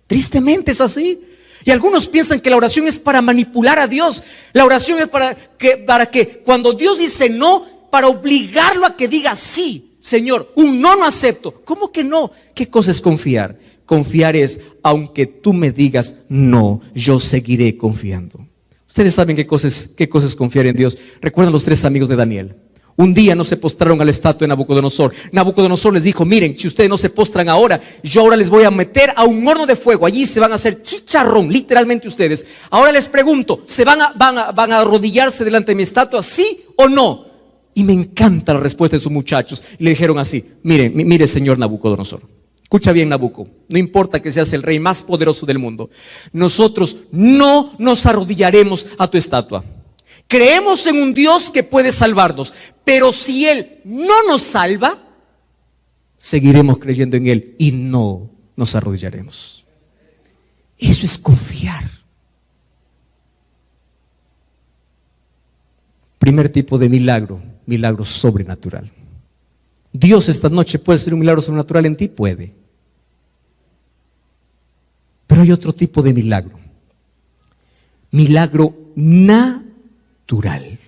Tristemente es así. Y algunos piensan que la oración es para manipular a Dios. La oración es para que cuando Dios dice no, para obligarlo a que diga sí. Señor, un no acepto. ¿Cómo que no? ¿Qué cosa es confiar? Confiar es: aunque tú me digas no, yo seguiré confiando. Ustedes saben qué cosa es confiar en Dios. Recuerdan los 3 amigos de Daniel. Un día no se postraron a la estatua de Nabucodonosor. Nabucodonosor les dijo: miren, si ustedes no se postran ahora, yo ahora les voy a meter a un horno de fuego. Allí se van a hacer chicharrón, literalmente ustedes. Ahora les pregunto: ¿se van a arrodillarse delante de mi estatua, sí o no? Y me encanta la respuesta de sus muchachos. Y le dijeron así: mire señor Nabucodonosor, escucha bien, Nabucco, no importa que seas el rey más poderoso del mundo, nosotros no nos arrodillaremos a tu estatua. Creemos en un Dios que puede salvarnos, pero si Él no nos salva, seguiremos creyendo en Él y no nos arrodillaremos. Eso es confiar. Primer tipo de milagro: milagro sobrenatural. Dios esta noche puede hacer un milagro sobrenatural en ti, puede. Pero hay otro tipo de milagro: milagro natural.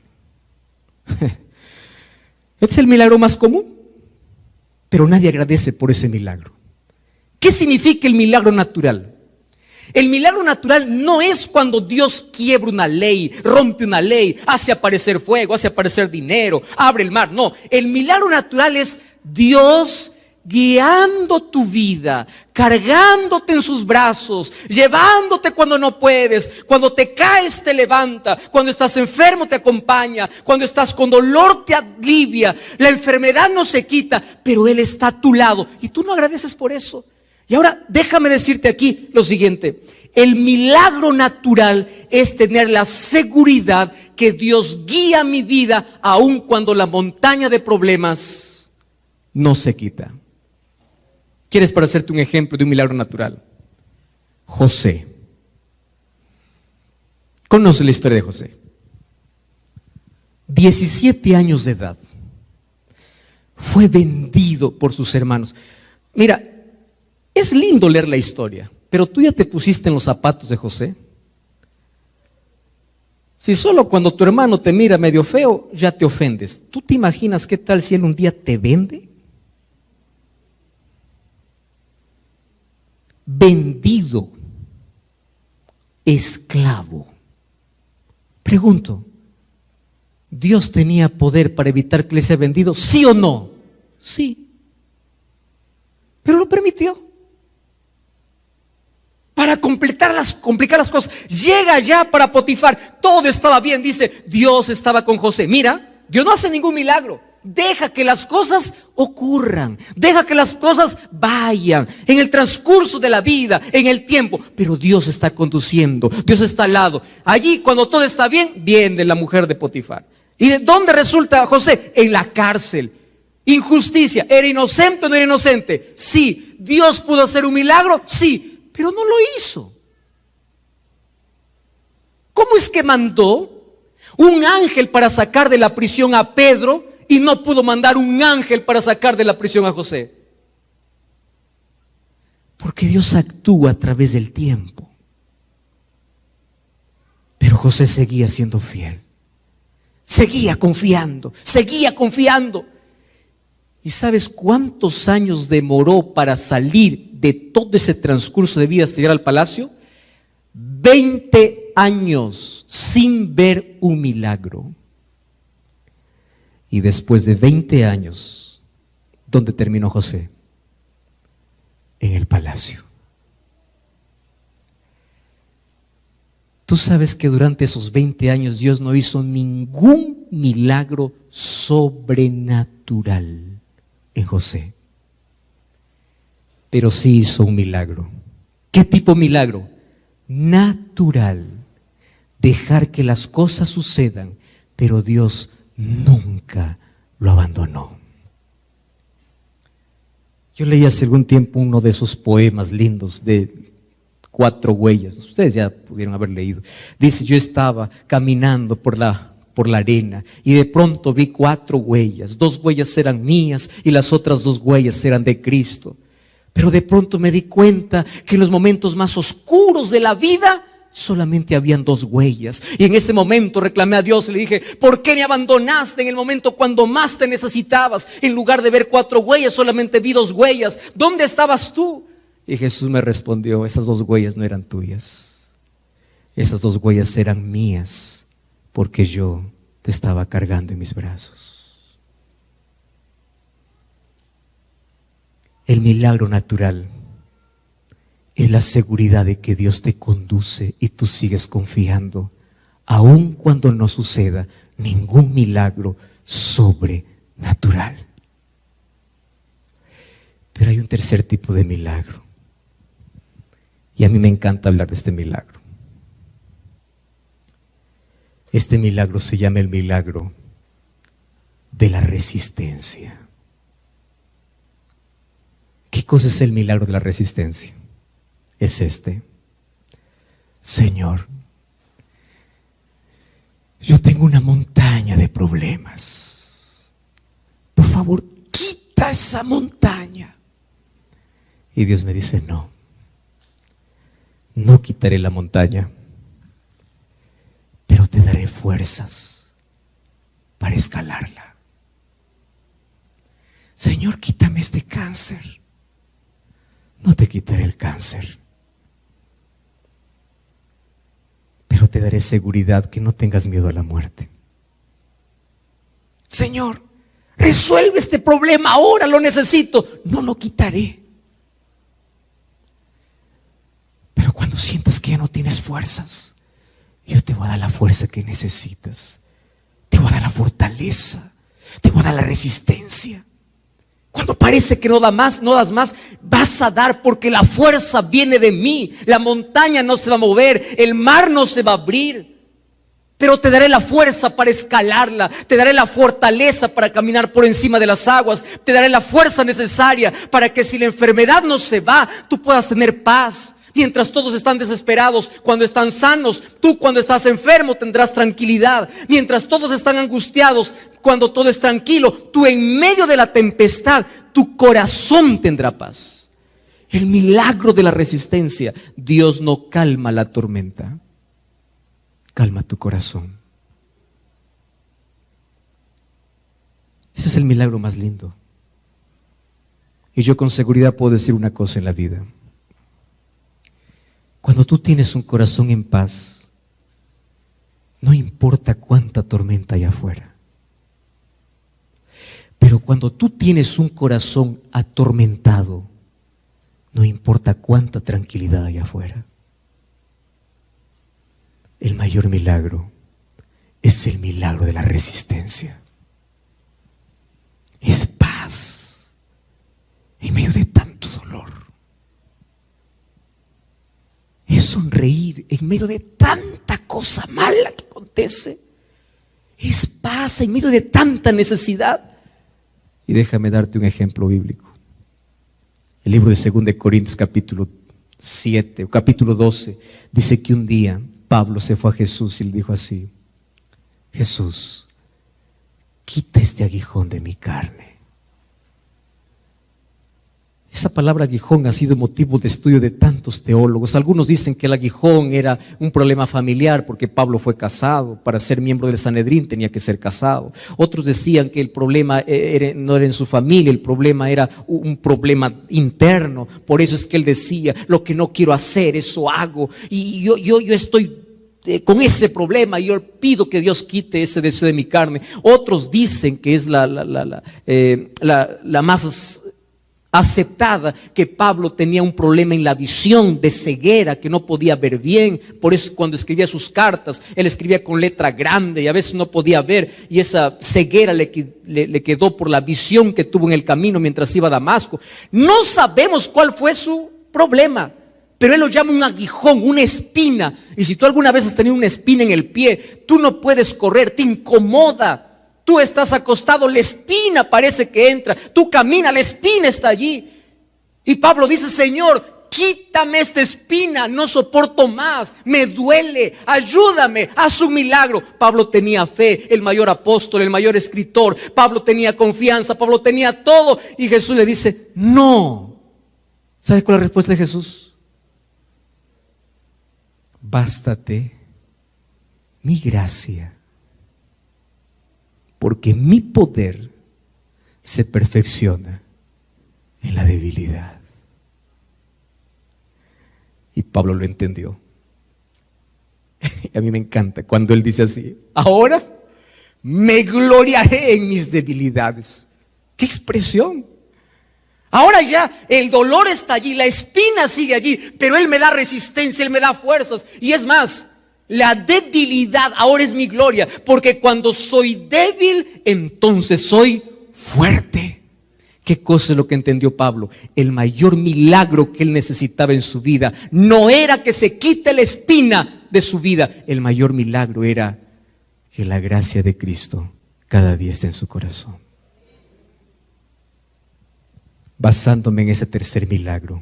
Este es el milagro más común, pero nadie agradece por ese milagro. ¿Qué significa el milagro natural? El milagro natural no es cuando Dios quiebra una ley, rompe una ley, hace aparecer fuego, hace aparecer dinero, abre el mar. No, el milagro natural es Dios guiando tu vida, cargándote en sus brazos, llevándote cuando no puedes, cuando te caes te levanta, cuando estás enfermo te acompaña, cuando estás con dolor te alivia, la enfermedad no se quita, pero Él está a tu lado y tú no agradeces por eso. Y ahora déjame decirte aquí lo siguiente: el milagro natural es tener la seguridad que Dios guía mi vida aun cuando la montaña de problemas no se quita. ¿Quieres para hacerte un ejemplo de un milagro natural? José. Conoce la historia de José. 17 años de edad. Fue vendido por sus hermanos. Mira, es lindo leer la historia, pero tú ya te pusiste en los zapatos de José. Si solo cuando tu hermano te mira medio feo ya te ofendes, ¿tú te imaginas qué tal si él un día te vende? vendido, esclavo. Pregunto, ¿Dios tenía poder para evitar que le sea vendido? ¿Sí o no? Sí. Pero lo permitió. Para complicar las cosas. Llega ya para Potifar. Todo estaba bien. Dice, Dios estaba con José. Mira, Dios no hace ningún milagro. Deja que las cosas ocurran. Deja que las cosas vayan en el transcurso de la vida, en el tiempo. Pero Dios está conduciendo. Dios está al lado. Allí, cuando todo está bien, viene la mujer de Potifar. ¿Y de dónde resulta José? En la cárcel. Injusticia. ¿Era inocente o no era inocente? Sí. ¿Dios pudo hacer un milagro? Sí, pero no lo hizo. ¿Cómo es que mandó un ángel para sacar de la prisión a Pedro y no pudo mandar un ángel para sacar de la prisión a José? Porque Dios actúa a través del tiempo. Pero José seguía siendo fiel. Seguía confiando, seguía confiando. ¿Y sabes cuántos años demoró para salir de todo ese transcurso de vida hasta llegar al palacio? 20 años sin ver un milagro. Y después de 20 años, ¿dónde terminó José? En el palacio. Tú sabes que durante esos 20 años Dios no hizo ningún milagro sobrenatural en José. Pero sí hizo un milagro. ¿Qué tipo de milagro? Natural. Dejar que las cosas sucedan, pero Dios nunca lo abandonó. Yo leí hace algún tiempo uno de esos poemas lindos de 4 huellas. Ustedes ya pudieron haber leído. Dice, yo estaba caminando por la arena y de pronto vi 4 huellas. 2 huellas eran mías y las otras 2 huellas eran de Cristo. Pero de pronto me di cuenta que en los momentos más oscuros de la vida solamente habían 2 huellas. Y en ese momento reclamé a Dios y le dije, ¿por qué me abandonaste en el momento cuando más te necesitabas? En lugar de ver 4 huellas, solamente vi 2 huellas. ¿Dónde estabas tú? Y Jesús me respondió, esas 2 huellas no eran tuyas. Esas 2 huellas eran mías, porque yo te estaba cargando en mis brazos. El milagro natural es la seguridad de que Dios te conduce y tú sigues confiando, aun cuando no suceda ningún milagro sobrenatural. Pero hay un tercer tipo de milagro. Y a mí me encanta hablar de este milagro. Este milagro se llama el milagro de la resistencia. ¿Qué cosa es el milagro de la resistencia? Es este. Señor, yo tengo una montaña de problemas. Por favor, quita esa montaña. Y Dios me dice, no quitaré la montaña, pero te daré fuerzas para escalarla. Señor, quítame este cáncer. No te quitaré el cáncer, pero te daré seguridad que no tengas miedo a la muerte. Señor, resuelve este problema ahora, lo necesito. No lo quitaré. Pero cuando sientas que ya no tienes fuerzas, yo te voy a dar la fuerza que necesitas. Te voy a dar la fortaleza. Te voy a dar la resistencia. Cuando parece que no das más, vas a dar, porque la fuerza viene de mí. La montaña no se va a mover, el mar no se va a abrir, pero te daré la fuerza para escalarla. Te daré la fortaleza para caminar por encima de las aguas. Te daré la fuerza necesaria para que si la enfermedad no se va, tú puedas tener paz. Mientras todos están desesperados, cuando están sanos, tú cuando estás enfermo tendrás tranquilidad. Mientras todos están angustiados, cuando todo es tranquilo, tú en medio de la tempestad, tu corazón tendrá paz. El milagro de la resistencia. Dios no calma la tormenta, calma tu corazón. Ese es el milagro más lindo. Y yo con seguridad puedo decir una cosa en la vida: Cuando tú tienes un corazón en paz, no importa cuánta tormenta hay afuera. Pero cuando tú tienes un corazón atormentado, no importa cuánta tranquilidad hay afuera. El mayor milagro es el milagro de la resistencia. Es paz en medio de tanto dolor. Es sonreír en medio de tanta cosa mala que acontece. Es paz en medio de tanta necesidad. Y déjame darte un ejemplo bíblico. El libro de 2 Corintios capítulo 7 o capítulo 12 dice que un día Pablo se fue a Jesús y le dijo así: Jesús, quita este aguijón de mi carne. Esa palabra aguijón ha sido motivo de estudio de tantos teólogos. Algunos dicen que el aguijón era un problema familiar porque Pablo fue casado. Para ser miembro del Sanedrín tenía que ser casado. Otros decían que el problema no era en su familia, el problema era un problema interno. Por eso es que él decía: lo que no quiero hacer, eso hago. Y yo estoy con ese problema, yo pido que Dios quite ese deseo de mi carne. Otros dicen que es la más aceptada, que Pablo tenía un problema en la visión de ceguera, que no podía ver bien. Por eso cuando escribía sus cartas, él escribía con letra grande y a veces no podía ver, y esa ceguera le quedó por la visión que tuvo en el camino mientras iba a Damasco. No sabemos cuál fue su problema, pero él lo llama un aguijón, una espina. Y si tú alguna vez has tenido una espina en el pie, tú no puedes correr, te incomoda. Tú estás acostado, la espina parece que entra. Tú caminas, la espina está allí. Y Pablo dice: Señor, quítame esta espina, no soporto más, me duele, ayúdame, haz un milagro. Pablo tenía fe, el mayor apóstol, el mayor escritor. Pablo tenía confianza, Pablo tenía todo. Y Jesús le dice: no. ¿Sabes cuál es la respuesta de Jesús? Bástate mi gracia, porque mi poder se perfecciona en la debilidad. Y Pablo lo entendió. A mí me encanta cuando él dice así: ahora me gloriaré en mis debilidades. ¡Qué expresión! Ahora ya el dolor está allí, la espina sigue allí, pero él me da resistencia, él me da fuerzas. Y es más, la debilidad ahora es mi gloria, porque cuando soy débil, entonces soy fuerte. ¿Qué cosa es lo que entendió Pablo? El mayor milagro que él necesitaba en su vida no era que se quite la espina de su vida. El mayor milagro era que la gracia de Cristo cada día esté en su corazón. Basándome en ese tercer milagro,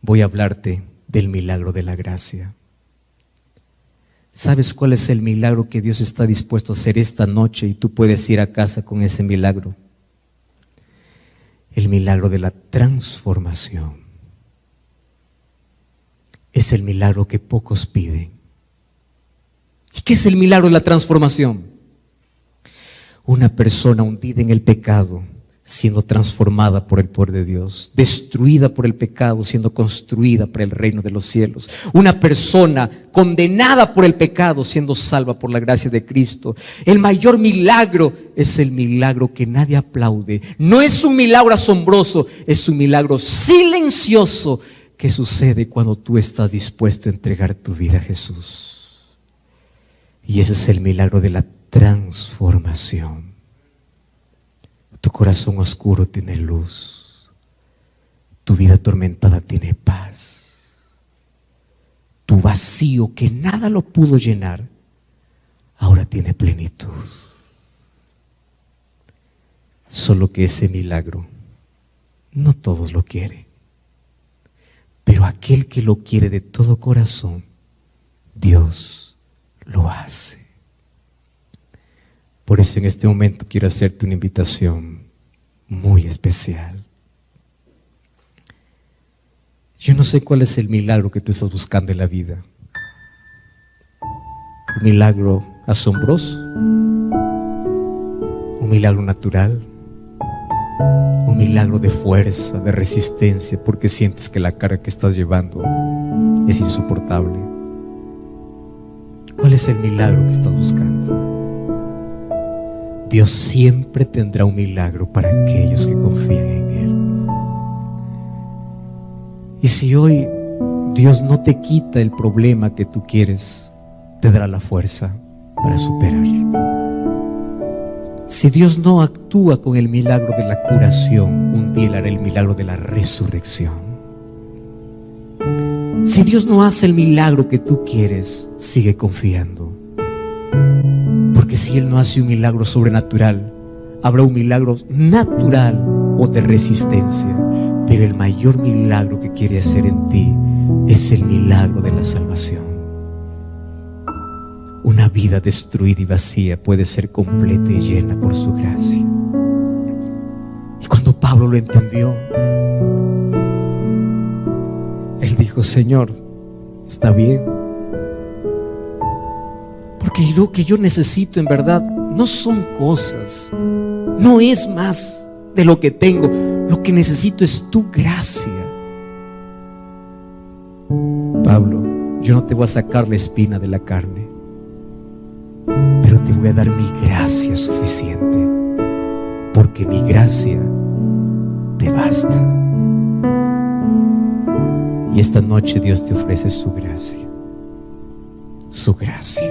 voy a hablarte del milagro de la gracia. ¿Sabes cuál es el milagro que Dios está dispuesto a hacer esta noche y tú puedes ir a casa con ese milagro? El milagro de la transformación. Es el milagro que pocos piden. ¿Y qué es el milagro de la transformación? Una persona hundida en el pecado siendo transformada por el poder de Dios, destruida por el pecado, siendo construida para el reino de los cielos. Una persona condenada por el pecado, siendo salva por la gracia de Cristo. El mayor milagro es el milagro que nadie aplaude. No es un milagro asombroso, es un milagro silencioso que sucede cuando tú estás dispuesto a entregar tu vida a Jesús. Y ese es el milagro de la transformación. Tu corazón oscuro tiene luz. Tu vida atormentada tiene paz. Tu vacío que nada lo pudo llenar, ahora tiene plenitud. Solo que ese milagro no todos lo quieren. Pero aquel que lo quiere de todo corazón, Dios lo hace. Por eso en este momento quiero hacerte una invitación muy especial. Yo no sé cuál es el milagro que tú estás buscando en la vida. Un milagro asombroso, un milagro natural, un milagro de fuerza, de resistencia, porque sientes que la carga que estás llevando es insoportable. ¿Cuál es el milagro que estás buscando? Dios siempre tendrá un milagro para aquellos que confían en Él. Y si hoy Dios no te quita el problema que tú quieres, te dará la fuerza para superar. Si Dios no actúa con el milagro de la curación, un día Él hará el milagro de la resurrección. Si Dios no hace el milagro que tú quieres, sigue confiando. Porque si Él no hace un milagro sobrenatural, habrá un milagro natural o de resistencia. Pero el mayor milagro que quiere hacer en ti es el milagro de la salvación. Una vida destruida y vacía puede ser completa y llena por su gracia. Y cuando Pablo lo entendió, él dijo: Señor, está bien, porque lo que yo necesito en verdad no son cosas, no es más de lo que tengo. Lo que necesito es tu gracia. Pablo, yo no te voy a sacar la espina de la carne, pero te voy a dar mi gracia suficiente, porque mi gracia te basta. Y esta noche Dios te ofrece su gracia, su gracia.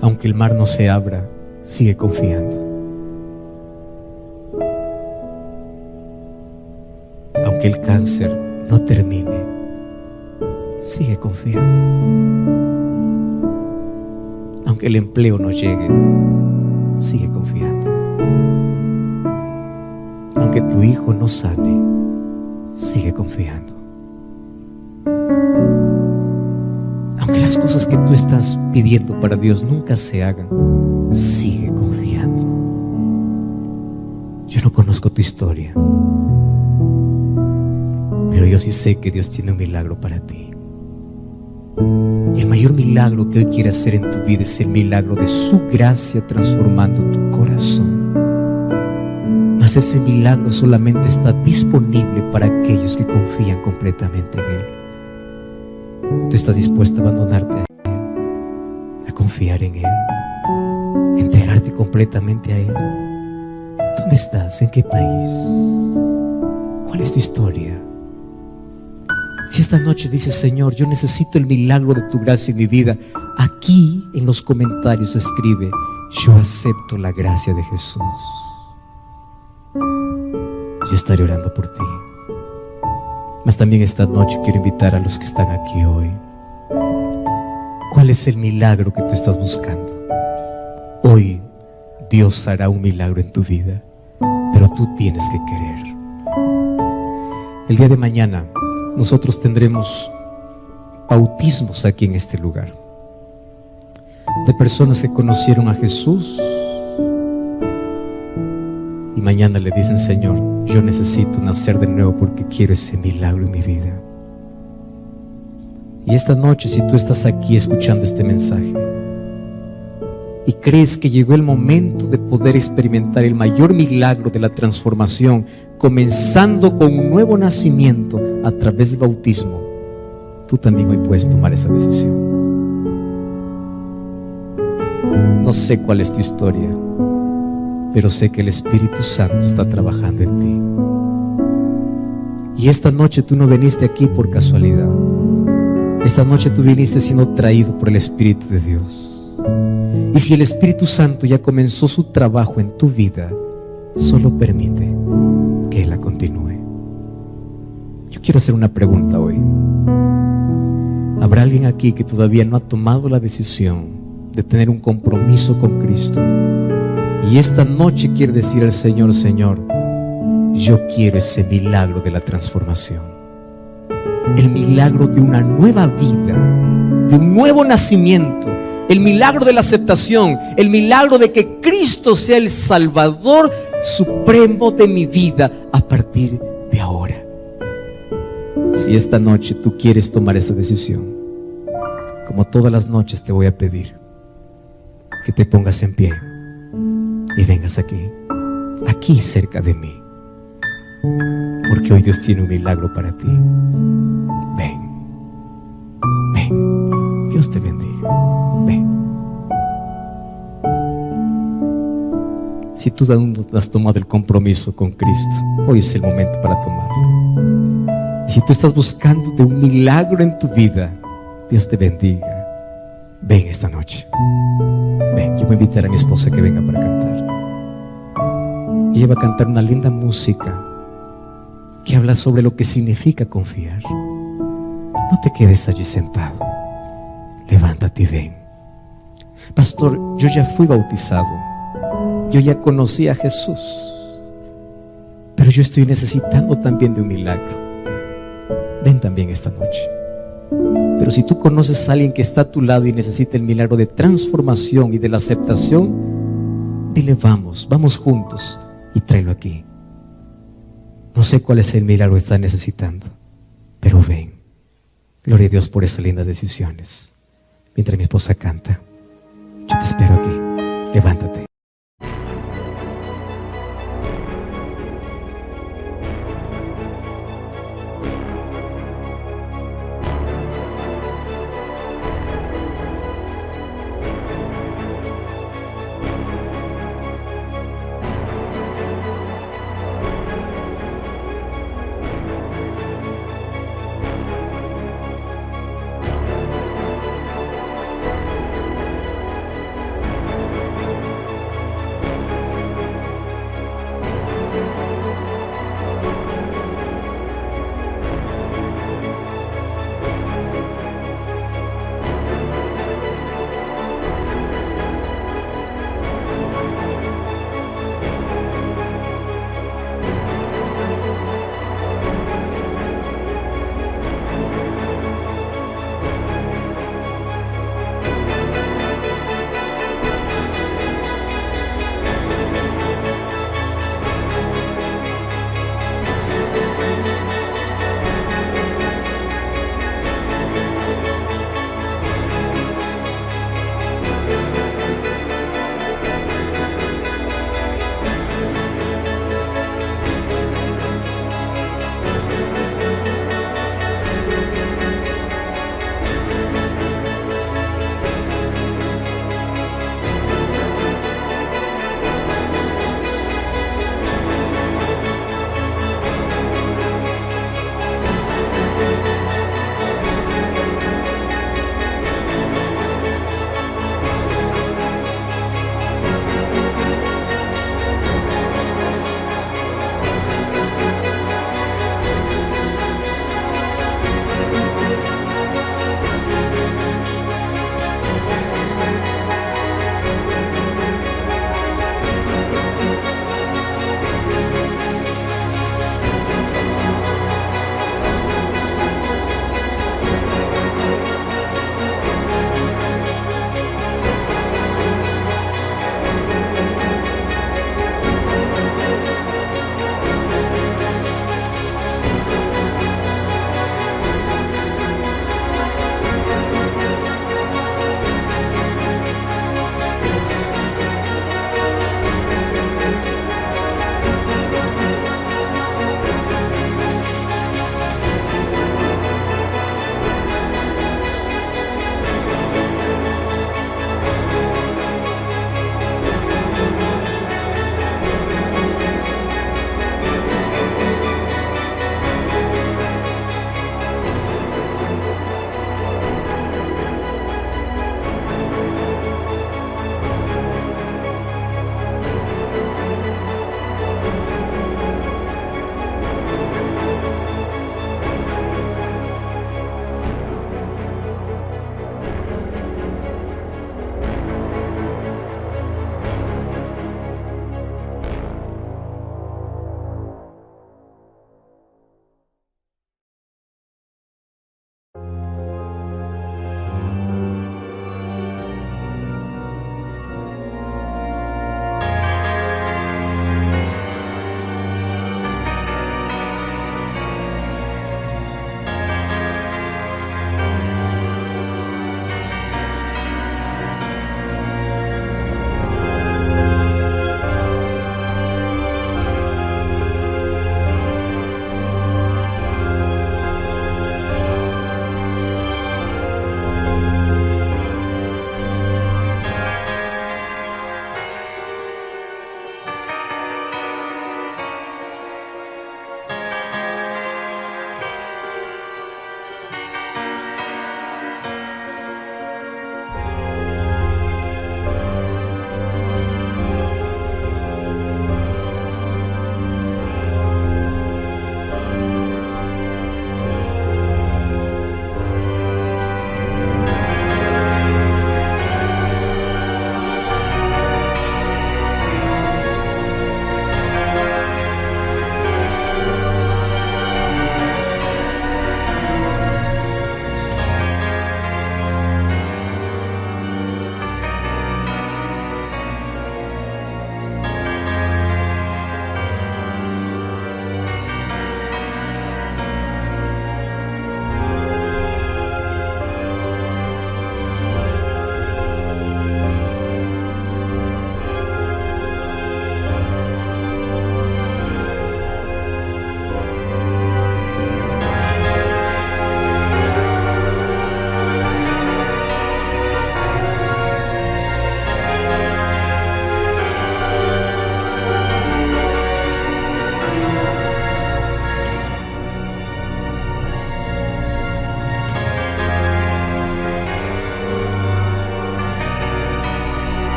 Aunque el mar no se abra, sigue confiando. Aunque el cáncer no termine, sigue confiando. Aunque el empleo no llegue, sigue confiando. Aunque tu hijo no sane, sigue confiando. Aunque las cosas que tú estás pidiendo para Dios nunca se hagan, sigue confiando. Yo no conozco tu historia, pero yo sí sé que Dios tiene un milagro para ti. Y el mayor milagro que hoy quiere hacer en tu vida es el milagro de su gracia transformando tu corazón. Mas ese milagro solamente está disponible para aquellos que confían completamente en Él. ¿Tú estás dispuesto a abandonarte a Él, a confiar en Él, a entregarte completamente a Él? ¿Dónde estás? ¿En qué país? ¿Cuál es tu historia? Si esta noche dices: Señor, yo necesito el milagro de tu gracia en mi vida, aquí en los comentarios escribe: yo acepto la gracia de Jesús. Yo estaré orando por ti. Mas también esta noche quiero invitar a los que están aquí hoy. ¿Cuál es el milagro que tú estás buscando? Hoy Dios hará un milagro en tu vida, pero tú tienes que querer. El día de mañana nosotros tendremos bautismos aquí en este lugar, de personas que conocieron a Jesús y mañana le dicen: Señor, yo necesito nacer de nuevo porque quiero ese milagro en mi vida. Y esta noche, si tú estás aquí escuchando este mensaje y crees que llegó el momento de poder experimentar el mayor milagro de la transformación, comenzando con un nuevo nacimiento a través del bautismo, tú también hoy puedes tomar esa decisión. No sé cuál es tu historia, pero sé que el Espíritu Santo está trabajando en ti. Y esta noche tú no viniste aquí por casualidad. Esta noche tú viniste siendo traído por el Espíritu de Dios. Y si el Espíritu Santo ya comenzó su trabajo en tu vida, solo permite que Él la continúe. Yo quiero hacer una pregunta hoy. ¿Habrá alguien aquí que todavía no ha tomado la decisión de tener un compromiso con Cristo? Y esta noche quiere decir al Señor: Señor, yo quiero ese milagro de la transformación, el milagro de una nueva vida, de un nuevo nacimiento, el milagro de la aceptación, el milagro de que Cristo sea el Salvador supremo de mi vida a partir de ahora. Si esta noche tú quieres tomar esa decisión, como todas las noches te voy a pedir que te pongas en pie y vengas aquí cerca de mí, porque hoy Dios tiene un milagro para ti. Dios te bendiga. Ven. Si tú aún no has tomado el compromiso con Cristo, hoy es el momento para tomarlo. Y si tú estás buscando de un milagro en tu vida, Dios te bendiga. Ven esta noche. Ven, yo voy a invitar a mi esposa que venga para cantar. Ella va a cantar una linda música que habla sobre lo que significa confiar. No te quedes allí sentado. Levántate y ven. Pastor, yo ya fui bautizado. Yo ya conocí a Jesús, pero yo estoy necesitando también de un milagro. Ven también esta noche. Pero si tú conoces a alguien que está a tu lado y necesita el milagro de transformación y de la aceptación, dile vamos juntos y tráelo aquí. No sé cuál es el milagro que estás necesitando, pero ven. Gloria a Dios por esas lindas decisiones. Mientras mi esposa canta, yo te espero aquí. Levántate.